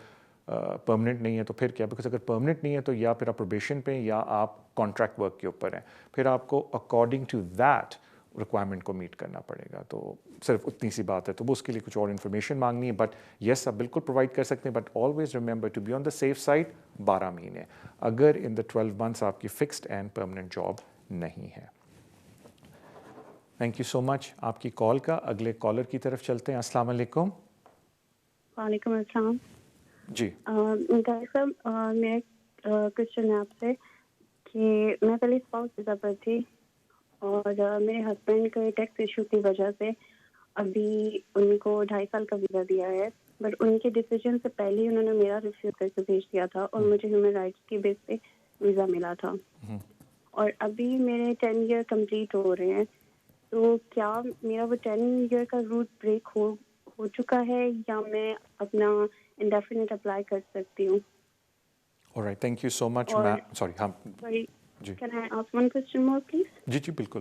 پرماننٹ نہیں ہے تو پھر کیا، بیکاز اگر پرماننٹ نہیں ہے تو یا پھر آپ پروبیشن پہ یا آپ کانٹریکٹ ورک کے اوپر ہیں، پھر آپ کو اکارڈنگ ٹو دیٹ ریکوائرمنٹ کو میٹ کرنا پڑے گا. تو صرف اتنی سی بات ہے. تو وہ اس کے لیے کچھ اور انفارمیشن مانگنی ہے، بٹ یس آپ بالکل پرووائڈ کر سکتے ہیں. But always remember to be on the safe side 12 مہینے اگر ان دا 12 منتھس آپ کی فکسڈ اینڈ پرماننٹ جاب نہیں ہے. تھینک یو سو مچ آپ کی کال کا. اگلے کالر کی طرف چلتے ہیں. السلام علیکم. وعلیکم السلام. جی صاحب میرا کوشچن ہے آپ سے کہ میں پہلے اسپاؤس ویزا پر تھی اور میرے ہسبینڈ کے ٹیکس ایشو کی وجہ سے ابھی ان کو 2.5 سال کا ویزا دیا ہے، بٹ ان کے ڈیسیجن سے پہلے ہی انہوں نے میرا ریفیوز کر کے بھیج دیا تھا اور مجھے ہیومن رائٹس کی بیس پہ ویزا ملا تھا اور ابھی میرے 10 ایئر کمپلیٹ ہو رہے ہیں, تو کیا میرا وہ 10 ایئر کا روٹ بریک ہو چکا ہے یا میں اپنا انڈیفینٹ اپلائی کر سکتی ہوں؟ Alright, thank you so much, ma'am. Sorry, Sorry, G can I ask one question more please? جی بالکل.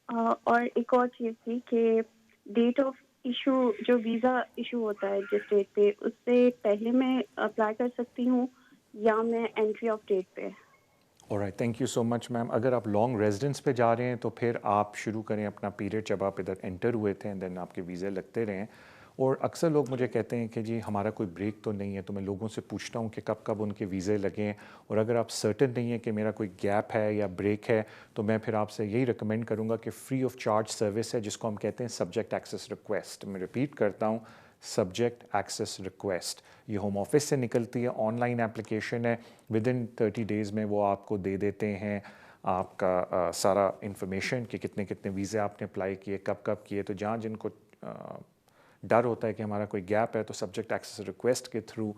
اور ایک اور چیز تھی کہ ڈیٹ آف ایشو جو ویزا ایشو ہوتا ہے جس ڈیٹ پہ, اس سے پہلے میں اپلائی کر سکتی ہوں یا میں انٹری آف ڈیٹ پہ؟ Alright, thank you so much, ma'am. اگر آپ لانگ ریزیڈنس پہ جا رہے ہیں تو پھر آپ شروع کریں اپنا پیریڈ جب آپ ادھر انٹر ہوئے تھے, اینڈ دین آپ کے ویزے لگتے رہیں. اور اکثر لوگ مجھے کہتے ہیں کہ جی ہمارا کوئی بریک تو نہیں ہے, تو میں لوگوں سے پوچھتا ہوں کہ کب کب ان کے ویزے لگیں, اور اگر آپ سرٹن نہیں ہیں کہ میرا کوئی گیپ ہے یا بریک ہے تو میں پھر آپ سے یہی ریکمینڈ کروں گا کہ فری آف چارج سروس ہے جس کو ہم کہتے ہیں سبجیکٹ ایکسیس ریکویسٹ. میں ریپیٹ کرتا ہوں, سبجیکٹ ایکسیس ریکویسٹ. یہ ہوم آفس سے نکلتی ہے, آن لائن اپلیکیشن ہے, ود ان 30 days میں وہ آپ کو دے دیتے ہیں آپ کا سارا انفارمیشن کہ کتنے ویزے آپ نے اپلائی کیے, کب کب کیے. تو جہاں جن کو ڈر ہوتا ہے کہ ہمارا کوئی گیپ ہے تو سبجیکٹ ایکسیس ریکویسٹ کے تھرو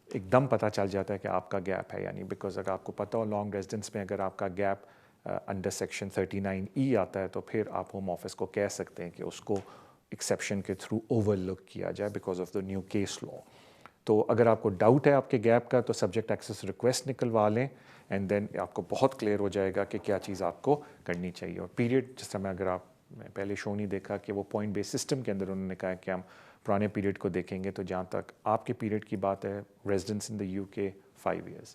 ایک دم پتہ چل جاتا ہے کہ آپ کا گیپ ہے یا نہیں. بیکاز اگر آپ کو پتہ ہو لانگ ریزیڈنس میں اگر آپ کا گیپ انڈر سیکشن 39E آتا ہے تو پھر آپ ہوم آفس کو کہہ سکتے ہیں کہ اس کو ایکسیپشن کے تھرو اوور لک کیا جائے because of the new case law. تو اگر آپ کو ڈاؤٹ ہے آپ کے گیپ کا تو سبجیکٹ ایکسیس ریکویسٹ نکلوا لیں, اینڈ دین آپ کو بہت کلیئر ہو جائے گا کہ کیا چیز آپ کو کرنی چاہیے. اور پیریڈ جس طرح اگر آپ میں پہلے شو نہیں دیکھا کہ وہ پوائنٹ بیس سسٹم کے اندر انہوں نے کہا کہ ہم پرانے پیریڈ کو دیکھیں گے, تو جہاں تک آپ کے پیریڈ کی بات ہے residence in the UK 5 years.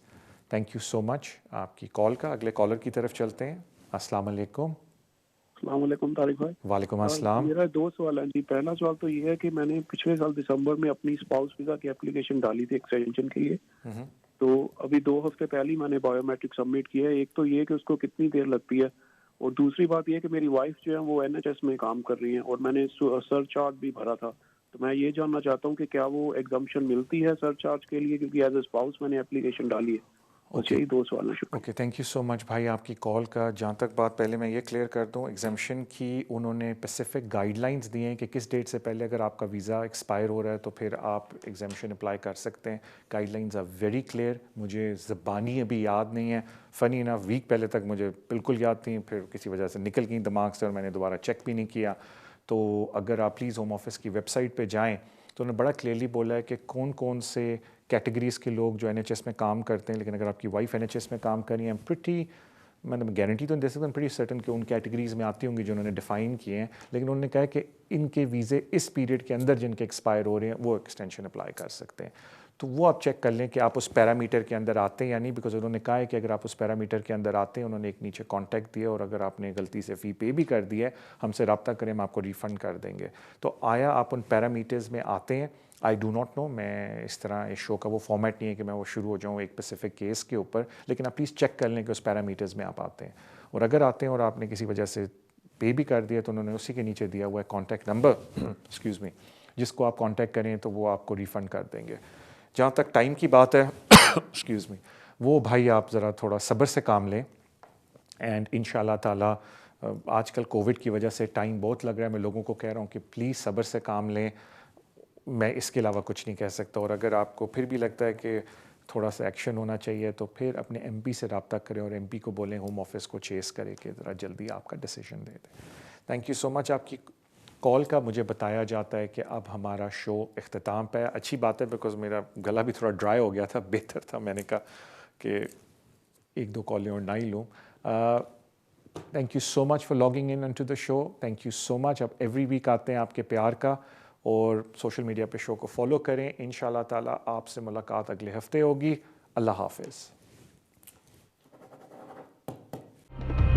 Thank you so much آپ کی کال کا. اگلے کالر کی طرف چلتے ہیں. السلام علیکم. السلام علیکم طارق بھائی. وعلیکم السلام. میرا 2 سوال ہیں جی. پہلا سوال تو یہ ہے کہ میں نے پچھلے سال دسمبر میں اپنی اسپاؤس ویزا کی اپلیکیشن ڈالی تھی ایکسٹینشن کے لیے, تو ابھی 2 ہفتے پہلے میں نے بایو میٹرک سبمٹ کیا ہے. ایک تو یہ کہ اس کو کتنی دیر لگتی ہے, اور دوسری بات یہ کہ میری وائف جو ہے وہ NHS میں کام کر رہی ہیں اور میں نے سر چارج بھی بھرا تھا, تو میں یہ جاننا چاہتا ہوں کہ کیا وہ ایگزمپشن ملتی ہے سر چارج کے لیے, کیونکہ ایز اے اسپاؤس میں نے اپلیکیشن ڈالی ہے. یہی 2 سوال ہیں. اوکے, تھینک یو سو مچ بھائی آپ کی کال کا. جہاں تک بات پہلے میں یہ کلیئر کر دوں, ایگزمپشن کی انہوں نے اسپیسیفک گائیڈ لائنس دی ہیں کہ کس ڈیٹ سے پہلے اگر آپ کا ویزا ایکسپائر ہو رہا ہے تو پھر آپ ایگزمپشن اپلائی کر سکتے ہیں. Guidelines are very clear. مجھے زبانی ابھی یاد نہیں ہے, فنی نا ویک پہلے تک مجھے بالکل یاد تھیں, پھر کسی وجہ سے نکل گئی دماغ سے اور میں نے دوبارہ چیک بھی نہیں کیا. تو اگر آپ پلیز ہوم آفس کی ویب سائٹ پہ جائیں تو انہوں نے بڑا کلیئرلی بولا ہے کہ کون سے کیٹیگریز کے لوگ جو NHS میں کام کرتے ہیں. لیکن اگر آپ کی وائف NHS میں کام کر رہی ہیں, میں گارنٹی تو نہیں دے سکتا, پریٹی سرٹن کہ ان کیٹیگریز میں آتی ہوں گی جو انہوں نے ڈیفائن کیے ہیں, لیکن انہوں نے کہا کہ ان کے ویزے اس پیریڈ کے اندر جن کے ایکسپائر ہو رہے ہیں وہ ایکسٹینشن اپلائی کر سکتے ہیں. تو وہ آپ چیک کر لیں کہ آپ اس پیرامیٹر کے اندر آتے ہیں یا نہیں, بیکاز انہوں نے کہا ہے کہ اگر آپ اس پیرامیٹر کے اندر آتے ہیں, انہوں نے ایک نیچے کانٹیکٹ دیا, اور اگر آپ نے غلطی سے فی پے بھی کر دی ہے ہم سے رابطہ کریں, ہم آپ کو ریفنڈ کر دیں گے. تو آیا آپ ان پیرامیٹرز میں آتے ہیں؟ I do not know. میں اس طرح اس شو کا وہ فارمیٹ نہیں ہے کہ میں وہ شروع ہو جاؤں ایک اسپیسیفک کیس کے اوپر, لیکن آپ پلیز چیک کر لیں کہ اس پیرامیٹرز میں آپ آتے ہیں. اور اگر آتے ہیں اور آپ نے کسی وجہ سے پے بھی کر دیا تو انہوں نے اسی کے نیچے دیا ہوا ہے کانٹیکٹ نمبر ایکسکیوز می, جس کو آپ کانٹیکٹ کریں تو وہ آپ کو ریفنڈ کر دیں گے. جہاں تک ٹائم کی بات ہے ایکسکیوز می, وہ بھائی آپ ذرا تھوڑا صبر سے کام لیں, اینڈ ان شاء اللہ تعالیٰ آج کل کووڈ کی وجہ سے ٹائم بہت لگ رہا ہے. میں لوگوں کو کہہ رہا ہوں کہ پلیز صبر سے کام لیں, میں اس کے علاوہ کچھ نہیں کہہ سکتا. اور اگر آپ کو پھر بھی لگتا ہے کہ تھوڑا سا ایکشن ہونا چاہیے تو پھر اپنے MP سے رابطہ کریں اور MP کو بولیں ہوم آفس کو چیس کرے کہ ذرا جلدی آپ کا ڈیسیژن دے دیں. تھینک یو سو مچ آپ کی کال کا. مجھے بتایا جاتا ہے کہ اب ہمارا شو اختتام پہ ہے. اچھی بات ہے بیکاز میرا گلا بھی تھوڑا ڈرائی ہو گیا تھا, بہتر تھا میں نے کہا کہ 1-2 کالیں اور نہ ہی لوں. Thank you so much for logging in to the show. Thank you so much. اب ایوری ویک آتے ہیں آپ کے پیار کا, اور سوشل میڈیا پہ شو کو فالو کریں. ان شاء اللہ تعالیٰ آپ سے ملاقات اگلے ہفتے ہوگی. اللہ حافظ.